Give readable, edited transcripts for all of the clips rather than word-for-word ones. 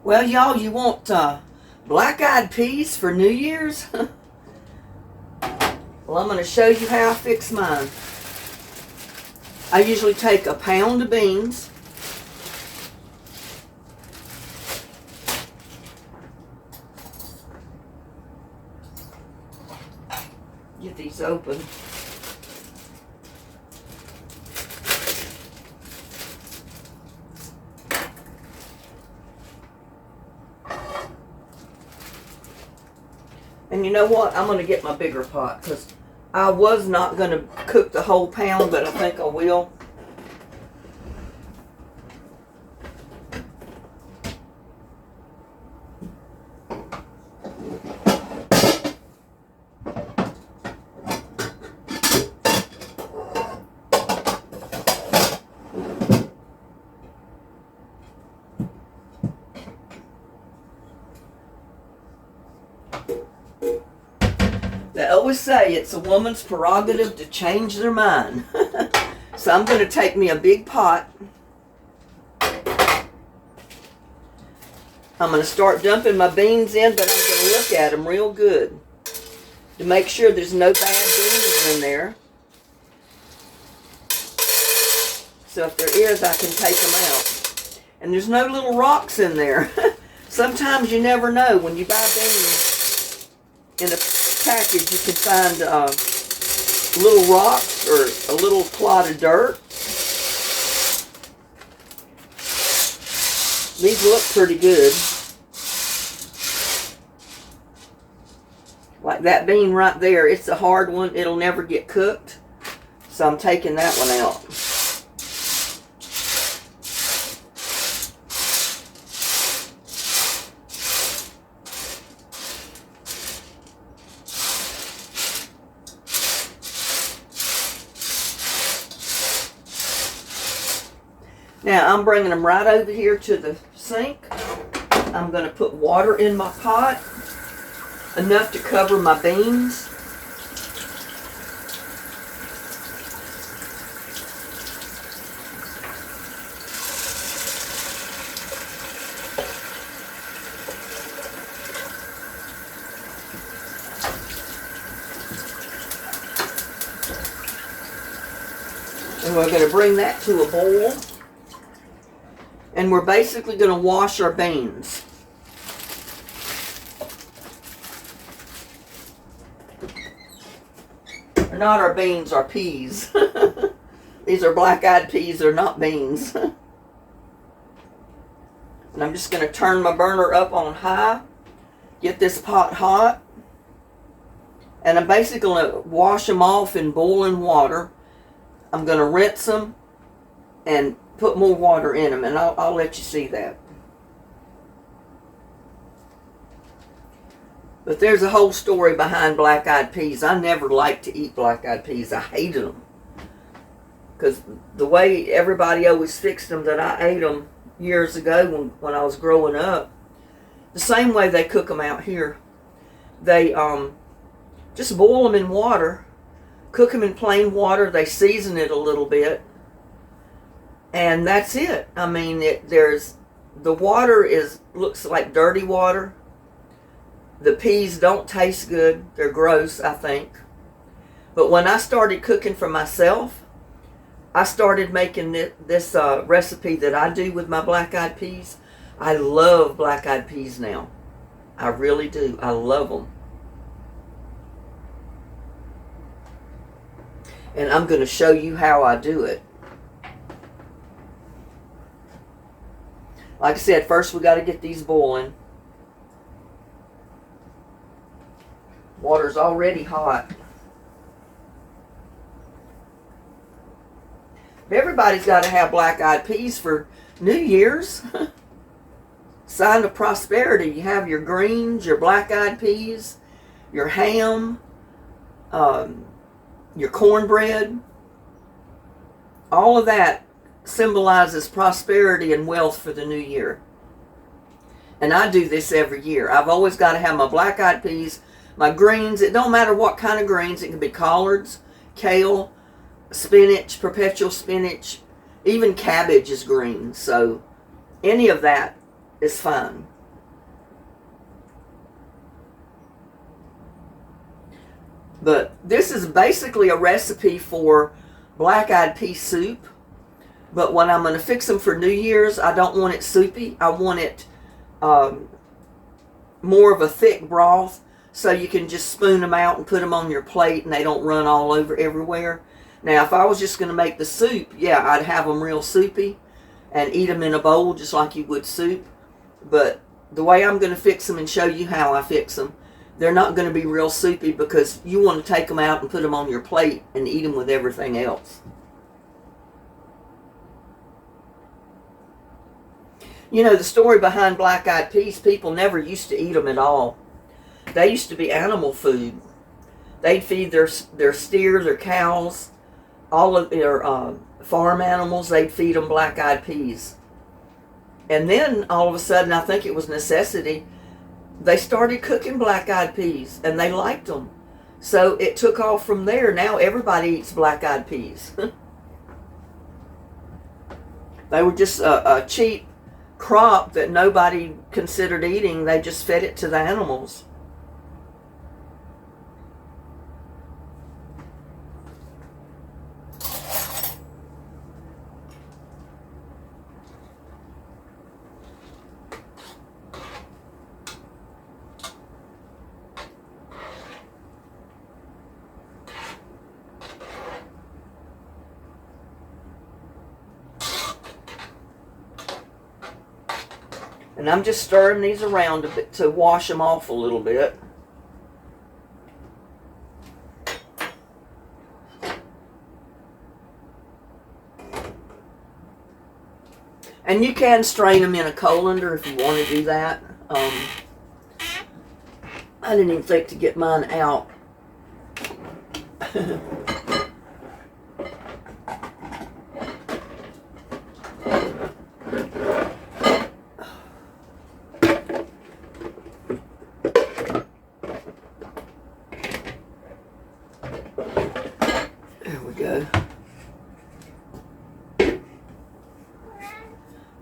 Well, y'all, you want black-eyed peas for New Year's? Well, I'm going to show you how I fix mine. I usually take a pound of beans. Get these open. And you know what? I'm going to get my bigger pot because I was not going to cook the whole pound, but I think I will. They always say it's a woman's prerogative to change their mind. So I'm going to take me a big pot. I'm going to start dumping my beans in, but I'm going to look at them real good to make sure there's no bad beans in there. So if there is, I can take them out. And there's no little rocks in there. Sometimes you never know. When you buy beans in a package, you can find little rocks or a little clod of dirt. These look pretty good. Like that bean right there, it's a hard one. It'll never get cooked. So I'm taking that one out. Now I'm bringing them right over here to the sink. I'm going to put water in my pot, enough to cover my beans. And we're going to bring that to a boil. And we're basically going to wash our beans. They're not our beans, our peas. These are black-eyed peas, they're not beans. And I'm just going to turn my burner up on high, get this pot hot, and I'm basically going to wash them off in boiling water. I'm going to rinse them and put more water in them, and I'll let you see that. But there's a whole story behind black-eyed peas. I never liked to eat black-eyed peas. I hated them. Because the way everybody always fixed them that I ate them years ago when I was growing up, the same way they cook them out here. They just boil them in water, cook them in plain water, they season it a little bit, and that's it. I mean, the water looks like dirty water. The peas don't taste good. They're gross, I think. But when I started cooking for myself, I started making this recipe that I do with my black-eyed peas. I love black-eyed peas now. I really do. I love them. And I'm going to show you how I do it. Like I said, first we got to get these boiling. Water's already hot. Everybody's got to have black-eyed peas for New Year's. Sign of prosperity. You have your greens, your black-eyed peas, your ham, your cornbread. All of that symbolizes prosperity and wealth for the new year. And I do this every year. I've always got to have my black-eyed peas, my greens. It don't matter what kind of greens. It can be collards, kale, spinach, perpetual spinach, even cabbage is green. So any of that is fine. But this is basically a recipe for black-eyed pea soup. But when I'm going to fix them for New Year's, I don't want it soupy. I want it more of a thick broth, so you can just spoon them out and put them on your plate and they don't run all over everywhere. Now, if I was just going to make the soup, yeah, I'd have them real soupy and eat them in a bowl just like you would soup. But the way I'm going to fix them and show you how I fix them, they're not going to be real soupy because you want to take them out and put them on your plate and eat them with everything else. You know, the story behind black-eyed peas, people never used to eat them at all. They used to be animal food. They'd feed their steers, their cows, all of their farm animals, they'd feed them black-eyed peas. And then, all of a sudden, I think it was necessity, they started cooking black-eyed peas, and they liked them. So it took off from there. Now everybody eats black-eyed peas. They were just a cheap crop that nobody considered eating. They just fed it to the animals. And I'm just stirring these around a bit to wash them off a little bit. And you can strain them in a colander if you want to do that. I didn't even think to get mine out. There we go.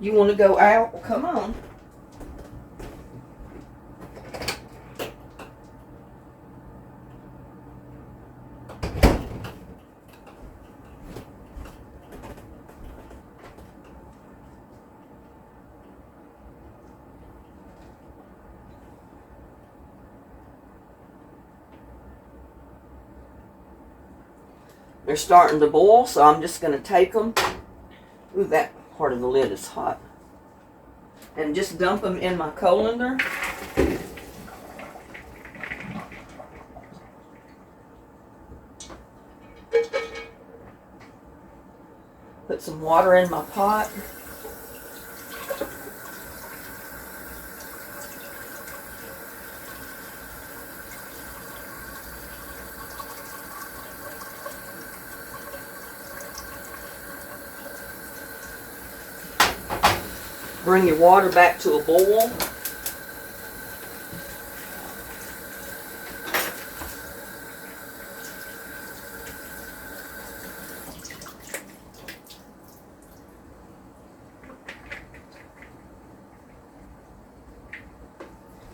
You want to go out? Well, come on. They're starting to boil, so I'm just going to take them. Ooh, that part of the lid is hot. And just dump them in my colander. Put some water in my pot. Bring your water back to a boil.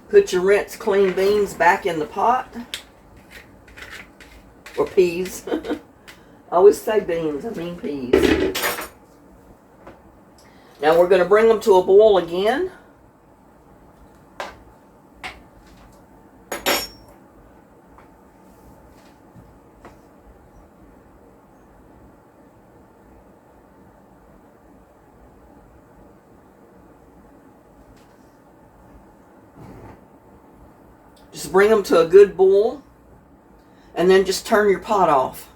Put your rinsed clean beans back in the pot. Or peas. I always say beans, I mean peas. Now we're going to bring them to a boil again. Just bring them to a good boil and then just turn your pot off.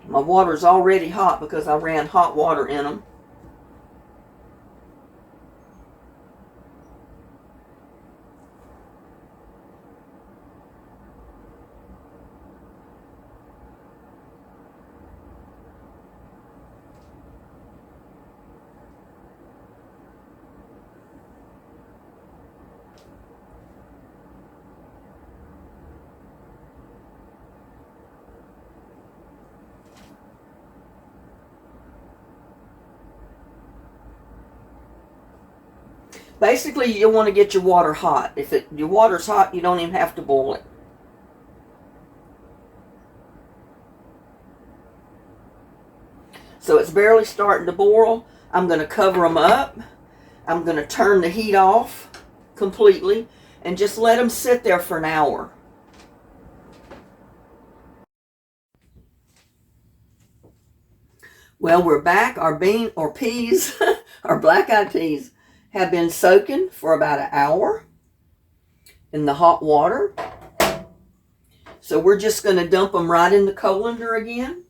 My water's already hot because I ran hot water in them. Basically, you'll want to get your water hot. If your water's hot, you don't even have to boil it. So it's barely starting to boil. I'm going to cover them up. I'm going to turn the heat off completely and just let them sit there for an hour. Well, we're back. Our peas, our black-eyed peas have been soaking for about an hour in the hot water. So we're just going to dump them right in the colander again.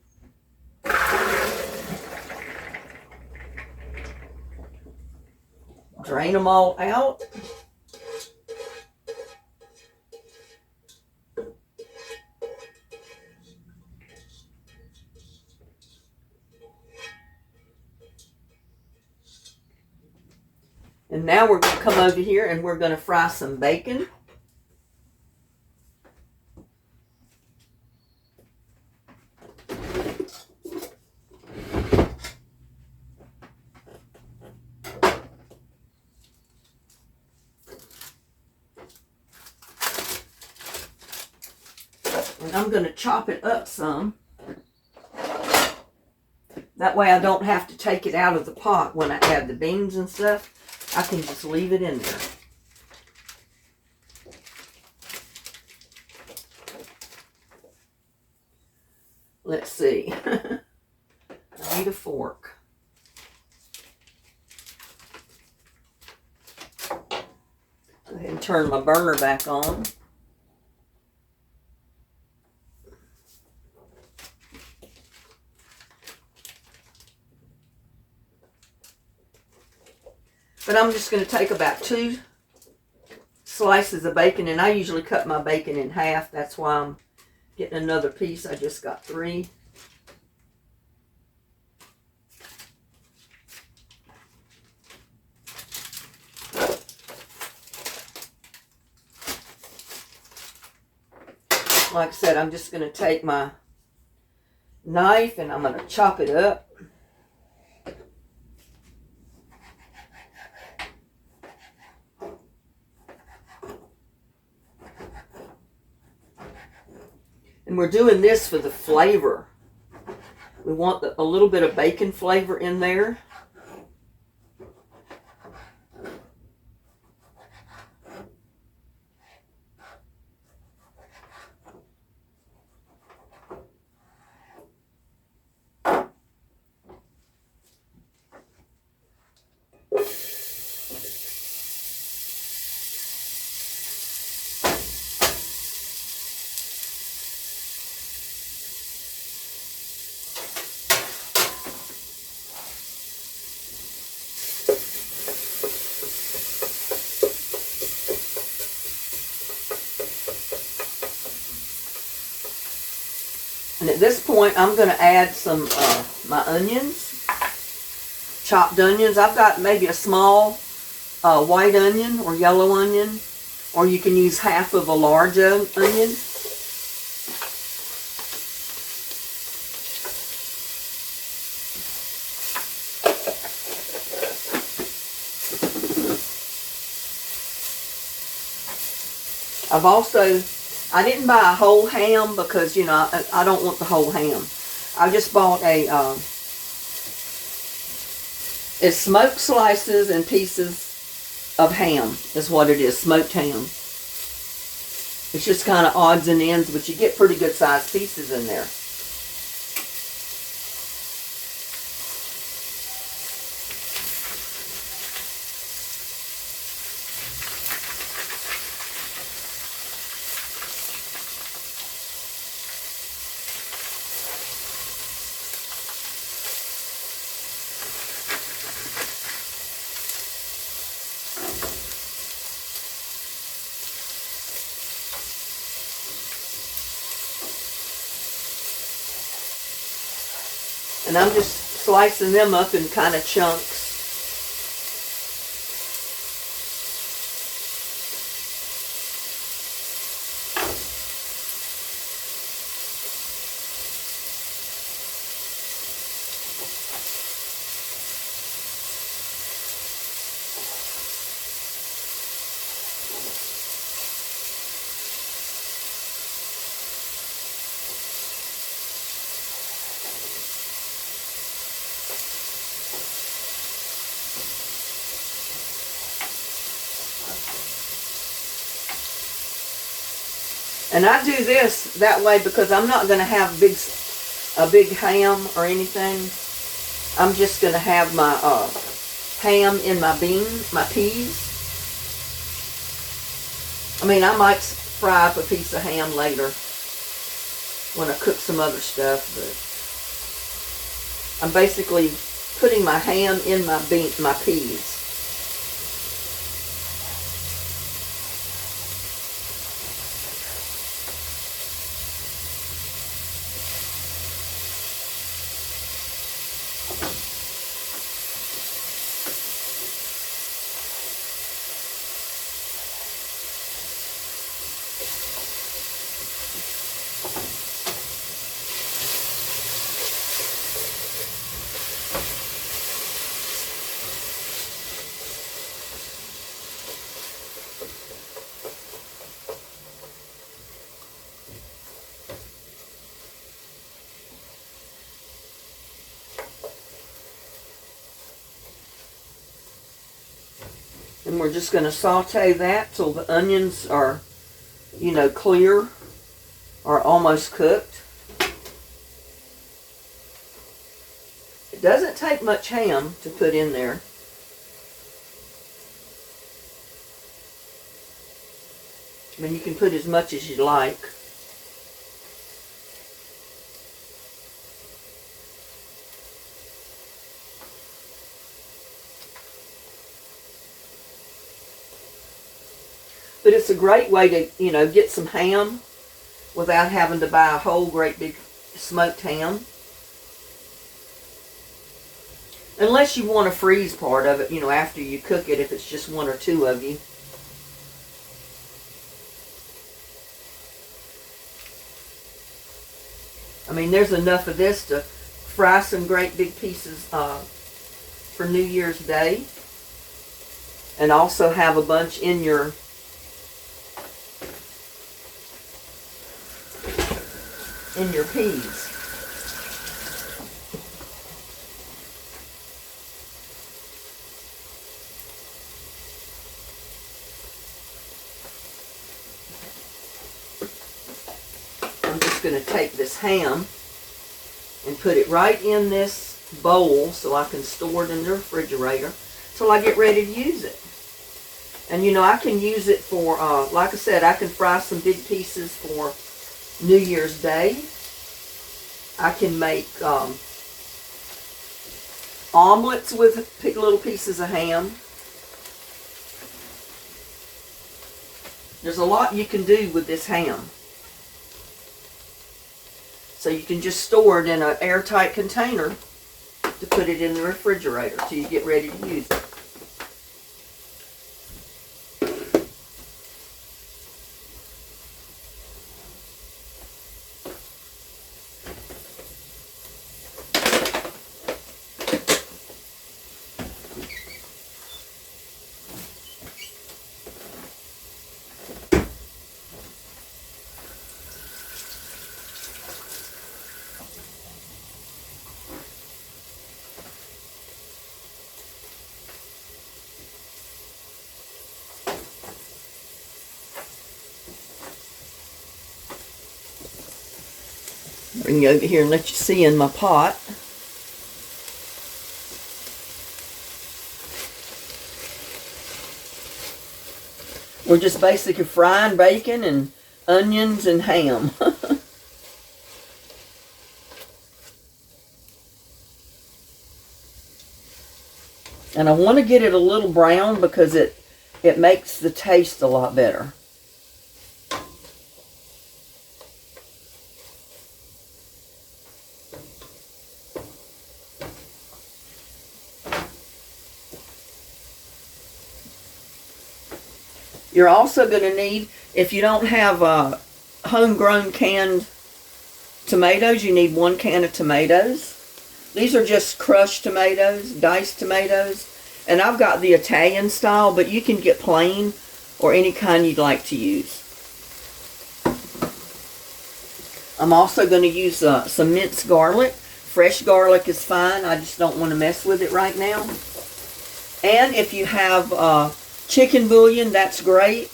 Drain them all out. And now we're going to come over here and we're going to fry some bacon. And I'm going to chop it up some. That way I don't have to take it out of the pot when I add the beans and stuff. I can just leave it in there. Let's see. I need a fork. Go ahead and turn my burner back on. But I'm just going to take about 2 slices of bacon, and I usually cut my bacon in half. That's why I'm getting another piece. I just got 3. Like I said, I'm just going to take my knife and I'm going to chop it up. And we're doing this for the flavor. We want a little bit of bacon flavor in there. And at this point, I'm going to add some my onions, chopped onions. I've got maybe a small white onion or yellow onion, or you can use half of a large onion. I didn't buy a whole ham because, you know, I don't want the whole ham. I just bought it's smoked slices and pieces of ham is what it is, smoked ham. It's just kind of odds and ends, but you get pretty good sized pieces in there. And I'm just slicing them up in kind of chunks. And I do this that way because I'm not going to have a big ham or anything. I'm just going to have my ham in my peas. I mean, I might fry up a piece of ham later when I cook some other stuff, but I'm basically putting my ham in my peas. And we're just going to saute that till the onions are, clear or almost cooked. It doesn't take much ham to put in there. I mean, you can put as much as you like. But it's a great way to, get some ham without having to buy a whole great big smoked ham. Unless you want to freeze part of it, after you cook it, if it's just one or two of you. I mean, there's enough of this to fry some great big pieces for New Year's Day. And also have a bunch in your peas. I'm just going to take this ham and put it right in this bowl so I can store it in the refrigerator till I get ready to use it. And I can use it for, like I said, I can fry some big pieces for New Year's Day. I can make omelets with little pieces of ham. There's a lot you can do with this ham. So you can just store it in an airtight container to put it in the refrigerator till you get ready to use it. Bring you over here and let you see in my pot. We're just basically frying bacon and onions and ham. And I want to get it a little brown because it makes the taste a lot better. You're also going to need, if you don't have homegrown canned tomatoes, you need 1 can of tomatoes. These are just crushed tomatoes, diced tomatoes. And I've got the Italian style, but you can get plain or any kind you'd like to use. I'm also going to use some minced garlic. Fresh garlic is fine. I just don't want to mess with it right now. And if you have chicken bouillon, that's great.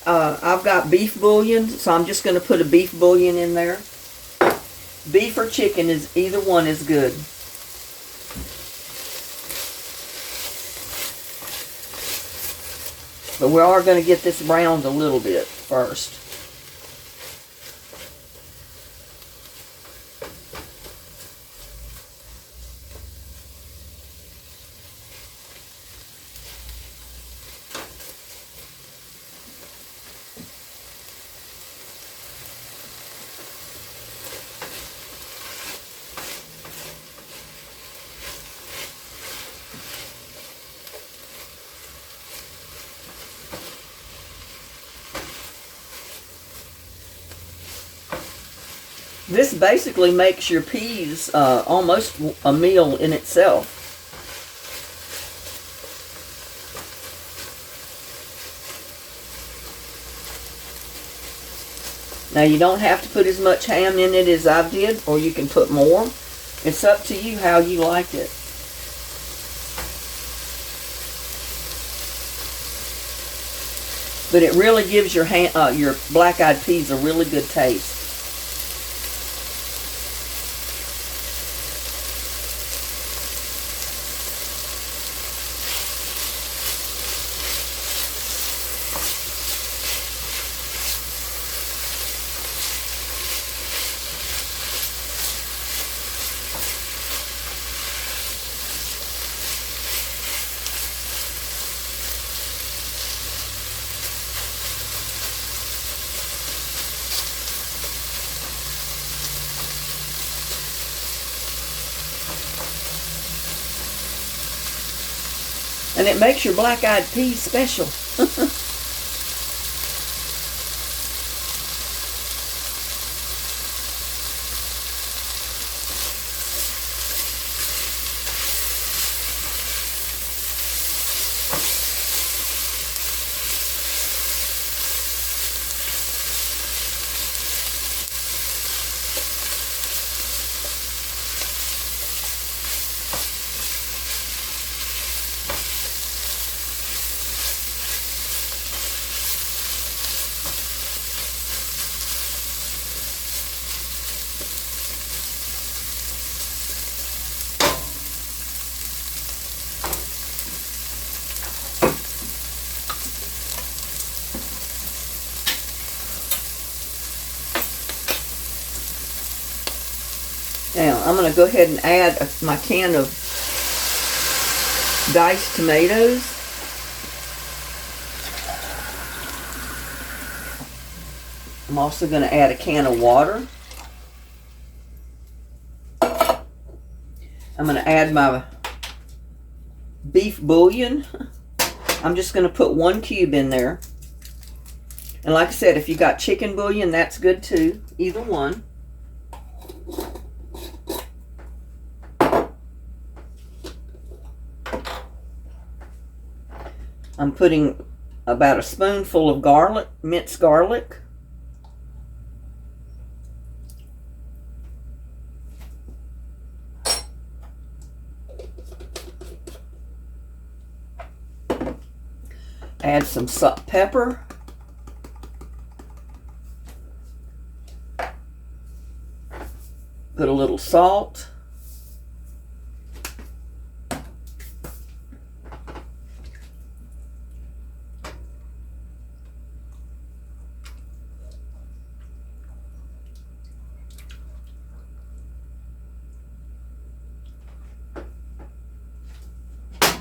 I've got beef bouillon, so I'm just going to put a beef bouillon in there. Beef or chicken, is either one is good. But we are going to get this browned a little bit first. This basically makes your peas almost a meal in itself. Now you don't have to put as much ham in it as I did, or you can put more. It's up to you how you like it. But it really gives your black-eyed peas a really good taste. And it makes your black-eyed peas special. Now, I'm going to go ahead and add my can of diced tomatoes. I'm also going to add a can of water. I'm going to add my beef bouillon. I'm just going to put 1 cube in there. And like I said, if you got chicken bouillon, that's good too. Either one. I'm putting about a spoonful of garlic, minced garlic. Add some pepper. Put a little salt.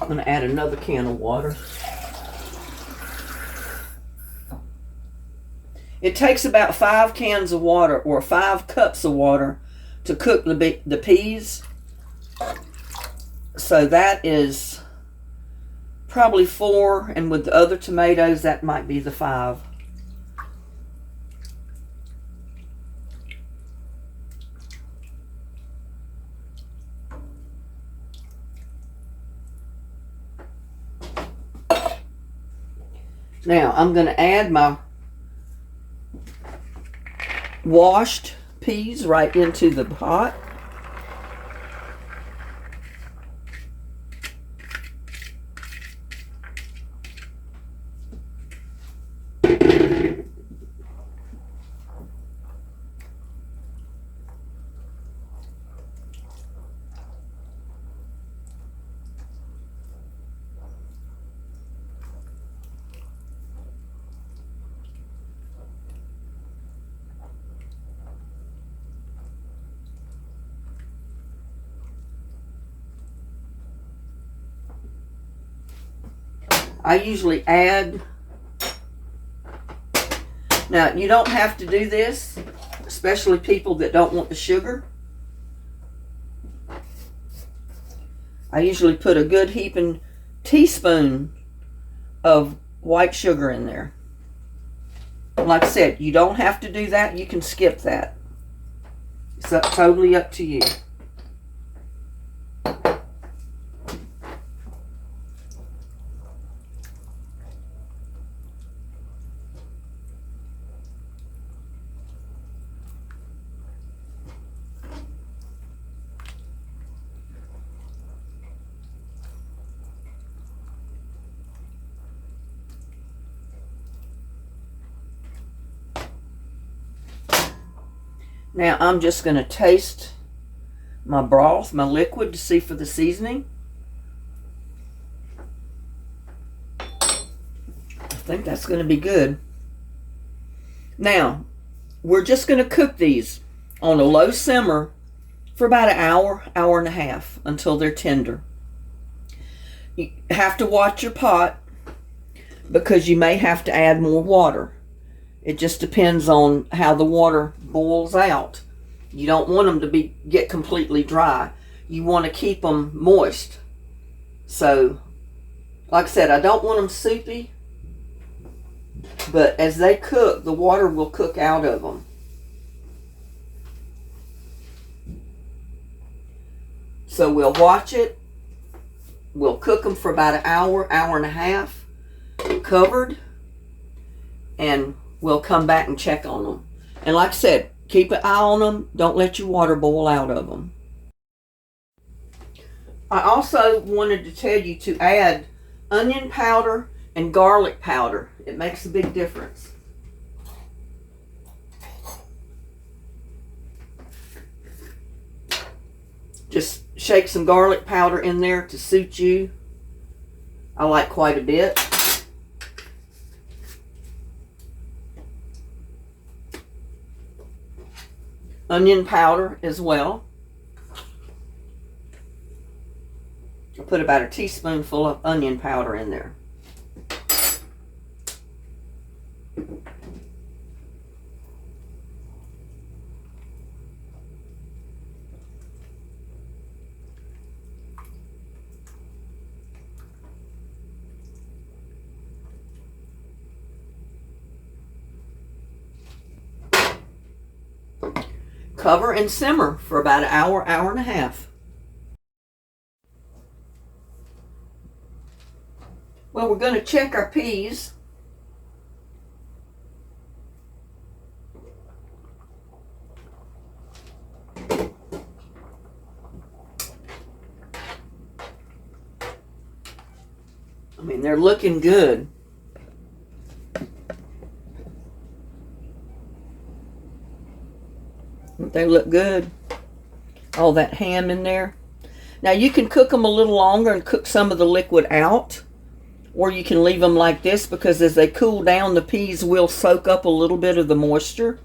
I'm going to add another can of water. It takes about 5 cans of water or 5 cups of water to cook the peas. So that is probably 4, and with the other tomatoes, that might be the 5. Now, I'm going to add my washed peas right into the pot. I usually add, now you don't have to do this, especially people that don't want the sugar. I usually put a good heaping teaspoon of white sugar in there. Like I said, you don't have to do that. You can skip that. It's totally up to you. Now I'm just going to taste my broth, my liquid, to see for the seasoning. I think that's going to be good. Now, we're just going to cook these on a low simmer for about an hour, hour and a half, until they're tender. You have to watch your pot because you may have to add more water. It just depends on how the water boils out. You don't want them to get completely dry. You want to keep them moist. So, like I said, I don't want them soupy, but as they cook, the water will cook out of them. So we'll watch it. We'll cook them for about an hour, hour and a half, covered, and we'll come back and check on them. And like I said, keep an eye on them. Don't let your water boil out of them. I also wanted to tell you to add onion powder and garlic powder. It makes a big difference. Just shake some garlic powder in there to suit you. I like quite a bit. Onion powder as well. I'll put about a teaspoonful of onion powder in there. Cover and simmer for about an hour, hour and a half. Well, we're going to check our peas. I mean, they're looking good. They look good. All that ham in there. Now you can cook them a little longer and cook some of the liquid out, or you can leave them like this because as they cool down, the peas will soak up a little bit of the moisture.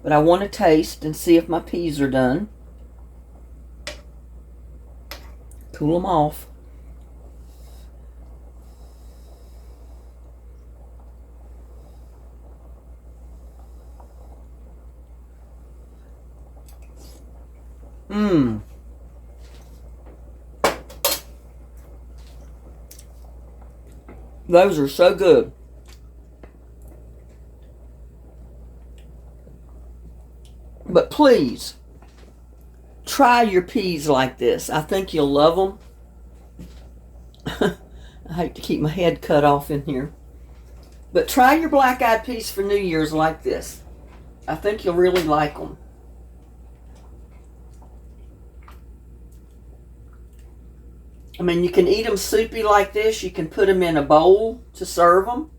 But I want to taste and see if my peas are done. Cool them off. Mmm. Those are so good. But please, try your peas like this. I think you'll love them. I hate to keep my head cut off in here. But try your black-eyed peas for New Year's like this. I think you'll really like them. I mean, you can eat them soupy like this. You can put them in a bowl to serve them.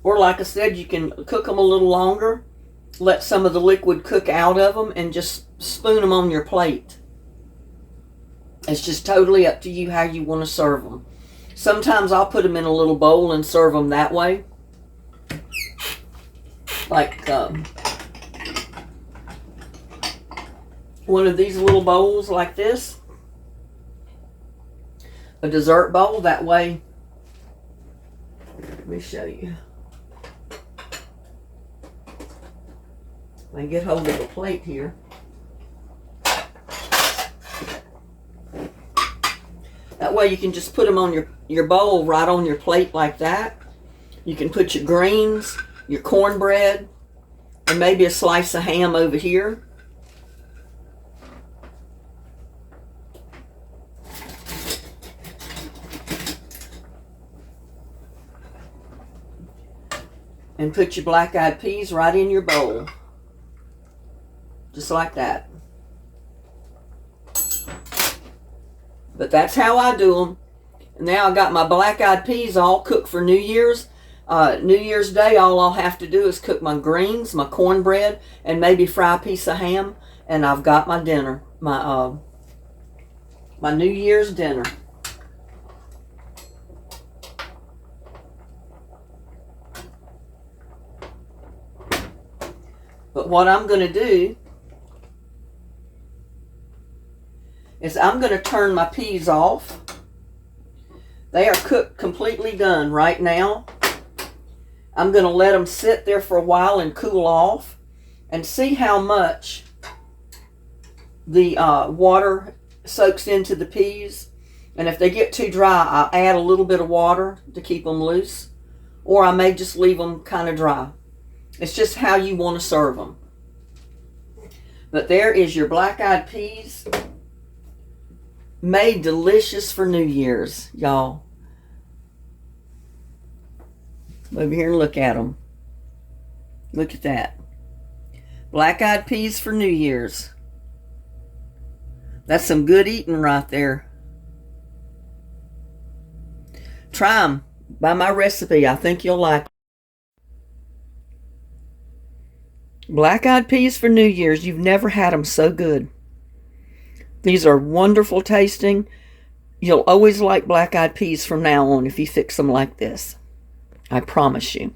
Or like I said, you can cook them a little longer. Let some of the liquid cook out of them and just spoon them on your plate. It's just totally up to you how you want to serve them. Sometimes I'll put them in a little bowl and serve them that way. Like one of these little bowls like this. A dessert bowl, that way Let me show you. I can get hold of a plate here. That way you can just put them on your bowl right on your plate like that. You can put your greens, your cornbread, and maybe a slice of ham over here. And put your black-eyed peas right in your bowl. Just like that. But that's how I do them. And now I got my black-eyed peas all cooked for New Year's. New Year's Day, all I'll have to do is cook my greens, my cornbread, and maybe fry a piece of ham. And I've got my dinner, my New Year's dinner. But what I'm going to do is I'm going to turn my peas off. They are cooked, completely done right now. I'm going to let them sit there for a while and cool off and see how much the water soaks into the peas. And if they get too dry, I'll add a little bit of water to keep them loose. Or I may just leave them kind of dry. It's just how you want to serve them. But there is your black-eyed peas, made delicious for New Year's, y'all. Over here and look at them. Look at that. Black-eyed peas for New Year's. That's some good eating right there. Try them. By my recipe. I think you'll like them. Black-eyed peas for New Year's. You've never had them so good. These are wonderful tasting. You'll always like black-eyed peas from now on if you fix them like this. I promise you.